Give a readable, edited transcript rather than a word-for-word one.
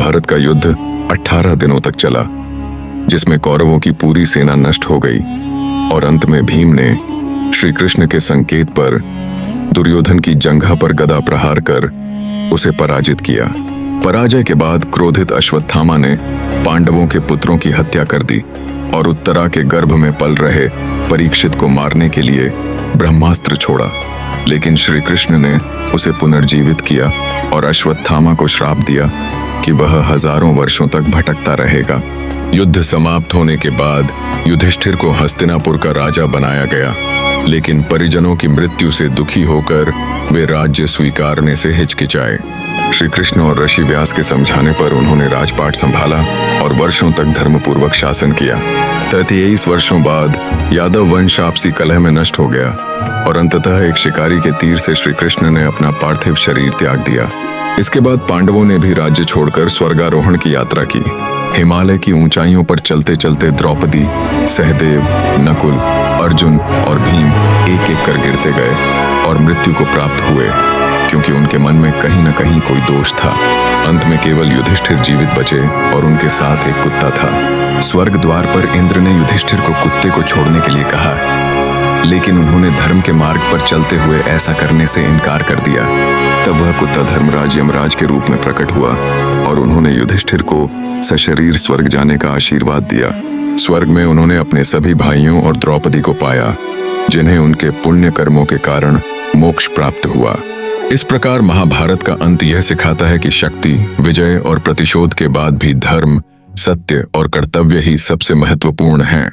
महाभारत का युद्ध 18 दिनों तक चला, जिसमें कौरवों की पूरी सेना नष्ट हो गई और अंत में भीम ने श्री कृष्ण के संकेत पर दुर्योधन की जंघा पर गदा प्रहार कर उसे पराजित किया। पराजय के बाद क्रोधित अश्वत्थामा ने पांडवों के पुत्रों की हत्या कर दी और उत्तरा के गर्भ में पल रहे परीक्षित को मारने के लिए ब्रह्मास्त्र छोड़ा, लेकिन श्री कृष्ण ने उसे पुनर्जीवित किया और अश्वत्थामा को श्राप दिया कि वह हजारों वर्षों तक भटकता रहेगा। युद्ध समाप्त होने के बाद युधिष्ठिर को हस्तिनापुर का राजा बनाया गया, लेकिन परिजनों की मृत्यु से दुखी होकर वे राज्य स्वीकारने से हिचकिचाए। श्री कृष्ण और ऋषि व्यास के समझाने पर उन्होंने राजपाट संभाला और वर्षों तक धर्मपूर्वक शासन किया। 33 वर्षों बाद यादव वंश आपसी कलह में नष्ट हो गया और अंततः एक शिकारी के तीर से श्री कृष्ण ने अपना पार्थिव शरीर त्याग दिया। इसके बाद पांडवों ने भी राज्य छोड़कर स्वर्गारोहण की यात्रा की। हिमालय की ऊंचाइयों पर चलते चलते द्रौपदी, सहदेव, नकुल, अर्जुन और भीम एक एक कर गिरते गए और मृत्यु को प्राप्त हुए, क्योंकि उनके मन में कहीं न कहीं कोई दोष था। अंत में केवल युधिष्ठिर जीवित बचे और उनके साथ एक कुत्ता था। स्वर्ग द्वार पर इंद्र ने युधिष्ठिर को कुत्ते को छोड़ने के लिए कहा, लेकिन उन्होंने धर्म के मार्ग पर चलते हुए ऐसा करने से इनकार कर दिया। तब वह कुत्ता धर्मराज यमराज के रूप में प्रकट हुआ और उन्होंने युधिष्ठिर को सशरीर स्वर्ग जाने का आशीर्वाद दिया। स्वर्ग में उन्होंने अपने सभी भाइयों और द्रौपदी को पाया, जिन्हें उनके पुण्य कर्मों के कारण मोक्ष प्राप्त हुआ। इस प्रकार महाभारत का अंत यह सिखाता है कि शक्ति, विजय और प्रतिशोध के बाद भी धर्म, सत्य और कर्तव्य ही सबसे महत्वपूर्ण हैं।